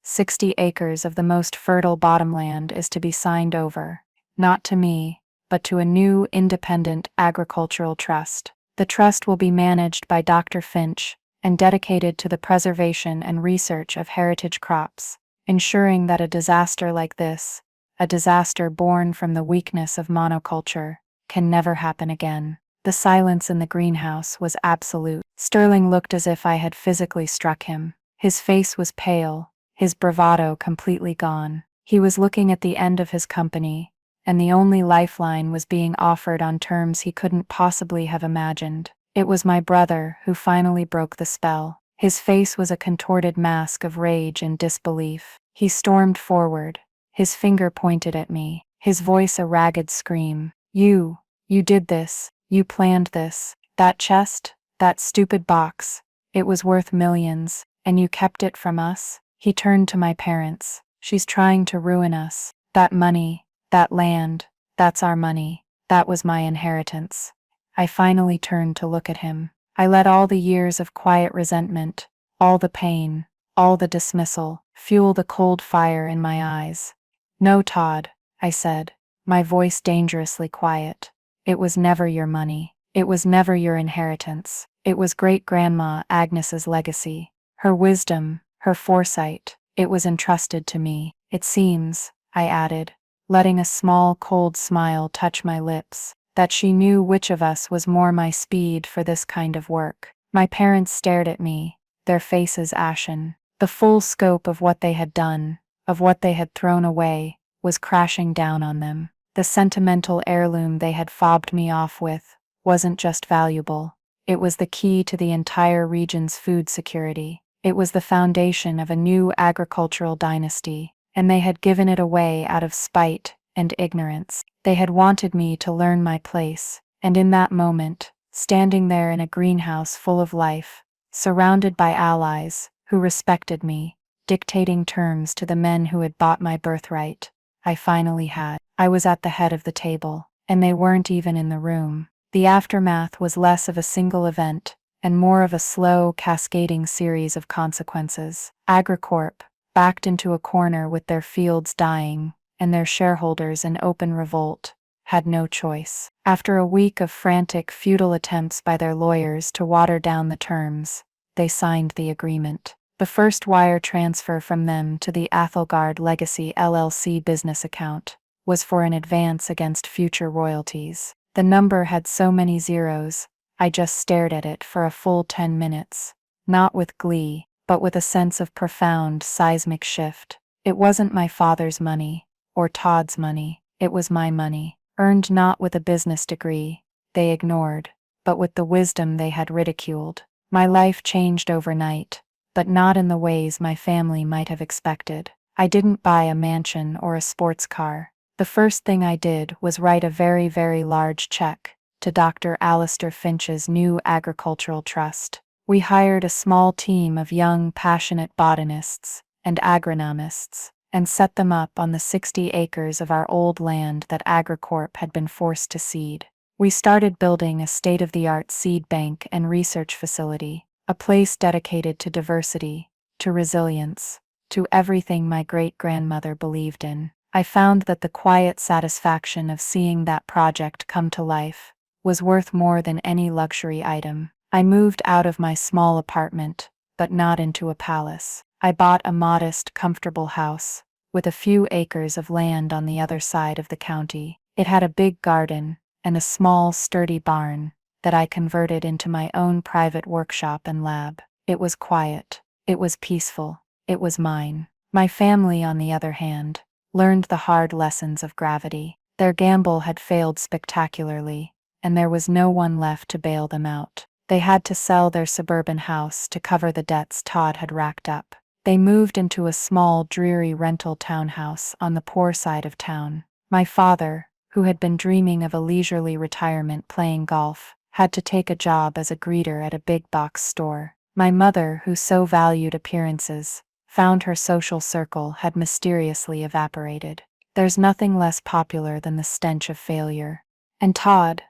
60 acres of the most fertile bottomland, is to be signed over, not to me, but to a new independent agricultural trust. The trust will be managed by Dr. Finch and dedicated to the preservation and research of heritage crops, ensuring that a disaster like this, a disaster born from the weakness of monoculture, can never happen again. The silence in the greenhouse was absolute. Sterling looked as if I had physically struck him. His face was pale, his bravado completely gone. He was looking at the end of his company, and the only lifeline was being offered on terms he couldn't possibly have imagined. It was my brother who finally broke the spell. His face was a contorted mask of rage and disbelief. He stormed forward, his finger pointed at me, his voice a ragged scream. You did this. You planned this. That chest, that stupid box, it was worth millions, and you kept it from us? He turned to my parents. She's trying to ruin us. That money, that land, that's our money. That was my inheritance. I finally turned to look at him. I let all the years of quiet resentment, all the pain, all the dismissal, fuel the cold fire in my eyes. No, Todd, I said, my voice dangerously quiet. It was never your money. It was never your inheritance. It was great-grandma Agnes's legacy. Her wisdom, her foresight, it was entrusted to me. It seems, I added, letting a small cold smile touch my lips, that she knew which of us was more my speed for this kind of work. My parents stared at me, their faces ashen. The full scope of what they had done, of what they had thrown away, was crashing down on them. The sentimental heirloom they had fobbed me off with wasn't just valuable. It was the key to the entire region's food security. It was the foundation of a new agricultural dynasty, and they had given it away out of spite and ignorance. They had wanted me to learn my place, and in that moment, standing there in a greenhouse full of life, surrounded by allies who respected me, dictating terms to the men who had bought my birthright, I finally had. I was at the head of the table, and they weren't even in the room. The aftermath was less of a single event, and more of a slow, cascading series of consequences. AgriCorp, backed into a corner with their fields dying, and their shareholders in open revolt, had no choice. After a week of frantic, futile attempts by their lawyers to water down the terms, they signed the agreement. The first wire transfer from them to the Athelgard Legacy LLC business account was for an advance against future royalties. The number had so many zeros, I just stared at it for a full 10 minutes, not with glee, but with a sense of profound seismic shift. It wasn't my father's money, or Todd's money, it was my money, earned not with a business degree they ignored, but with the wisdom they had ridiculed. My life changed overnight, but not in the ways my family might have expected. I didn't buy a mansion or a sports car. The first thing I did was write a very, very large check to Dr. Alistair Finch's new agricultural trust. We hired a small team of young, passionate botanists and agronomists and set them up on the 60 acres of our old land that AgriCorp had been forced to cede. We started building a state-of-the-art seed bank and research facility, a place dedicated to diversity, to resilience, to everything my great-grandmother believed in. I found that the quiet satisfaction of seeing that project come to life was worth more than any luxury item. I moved out of my small apartment, but not into a palace. I bought a modest, comfortable house with a few acres of land on the other side of the county. It had a big garden and a small, sturdy barn that I converted into my own private workshop and lab. It was quiet. It was peaceful. It was mine. My family, on the other hand, learned the hard lessons of gravity. Their gamble had failed spectacularly, and there was no one left to bail them out. They had to sell their suburban house to cover the debts Todd had racked up. They moved into a small, dreary rental townhouse on the poor side of town. My father, who had been dreaming of a leisurely retirement playing golf, had to take a job as a greeter at a big-box store. My mother, who so valued appearances, found her social circle had mysteriously evaporated. There's nothing less popular than the stench of failure. And Todd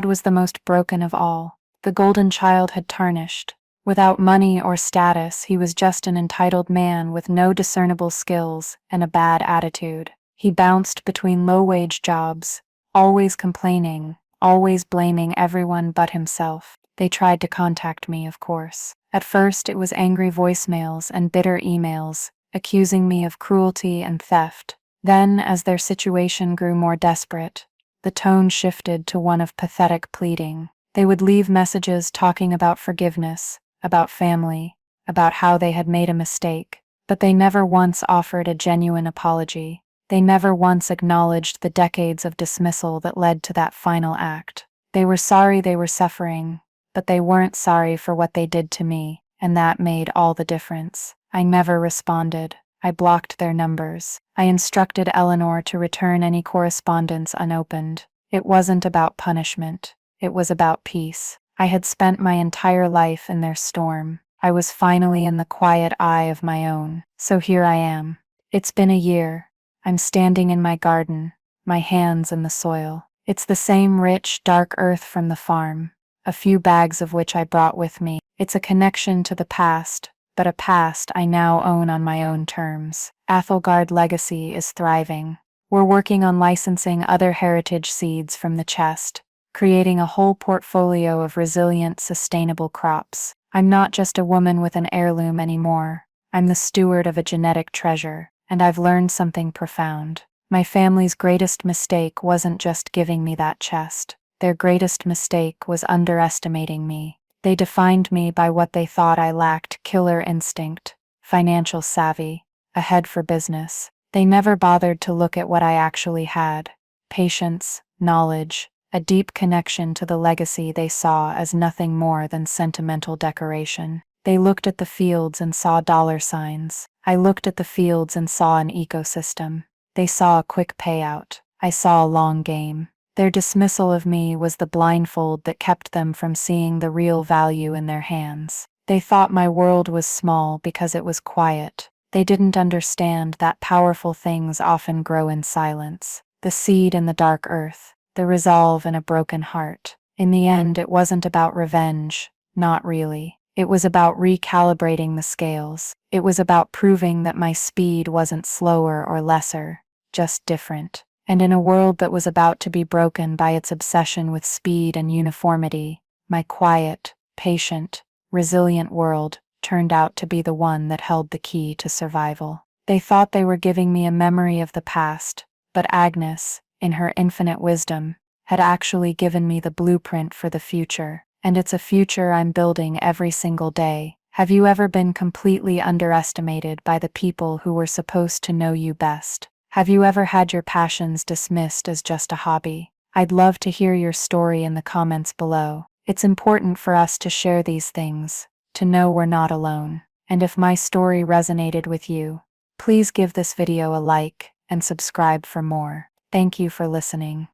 was the most broken of all. The golden child had tarnished. Without money or status, he was just an entitled man with no discernible skills and a bad attitude. He bounced between low-wage jobs, always complaining, always blaming everyone but himself. They tried to contact me, of course. At first, it was angry voicemails and bitter emails, accusing me of cruelty and theft. Then, as their situation grew more desperate, the tone shifted to one of pathetic pleading. They would leave messages talking about forgiveness, about family, about how they had made a mistake, but they never once offered a genuine apology. They never once acknowledged the decades of dismissal that led to that final act. They were sorry they were suffering, but they weren't sorry for what they did to me, and that made all the difference. I never responded. I blocked their numbers. I instructed Eleanor to return any correspondence unopened. It wasn't about punishment. It was about peace. I had spent my entire life in their storm. I was finally in the quiet eye of my own. So here I am. It's been a year. I'm standing in my garden, my hands in the soil. It's the same rich, dark earth from the farm, a few bags of which I brought with me. It's a connection to the past, but a past I now own on my own terms. Athelgard legacy is thriving. We're working on licensing other heritage seeds from the chest, creating a whole portfolio of resilient, sustainable crops. I'm not just a woman with an heirloom anymore. I'm the steward of a genetic treasure, and I've learned something profound. My family's greatest mistake wasn't just giving me that chest. Their greatest mistake was underestimating me. They defined me by what they thought I lacked: killer instinct, financial savvy, a head for business. They never bothered to look at what I actually had: patience, knowledge, a deep connection to the legacy they saw as nothing more than sentimental decoration. They looked at the fields and saw dollar signs. I looked at the fields and saw an ecosystem. They saw a quick payout. I saw a long game. Their dismissal of me was the blindfold that kept them from seeing the real value in their hands. They thought my world was small because it was quiet. They didn't understand that powerful things often grow in silence. The seed in the dark earth, the resolve in a broken heart. In the end, it wasn't about revenge. Not really. It was about recalibrating the scales. It was about proving that my speed wasn't slower or lesser, just different. And in a world that was about to be broken by its obsession with speed and uniformity, my quiet, patient, resilient world turned out to be the one that held the key to survival. They thought they were giving me a memory of the past, but Agnes, in her infinite wisdom, had actually given me the blueprint for the future. And it's a future I'm building every single day. Have you ever been completely underestimated by the people who were supposed to know you best? Have you ever had your passions dismissed as just a hobby? I'd love to hear your story in the comments below. It's important for us to share these things, to know we're not alone. And if my story resonated with you, please give this video a like and subscribe for more. Thank you for listening.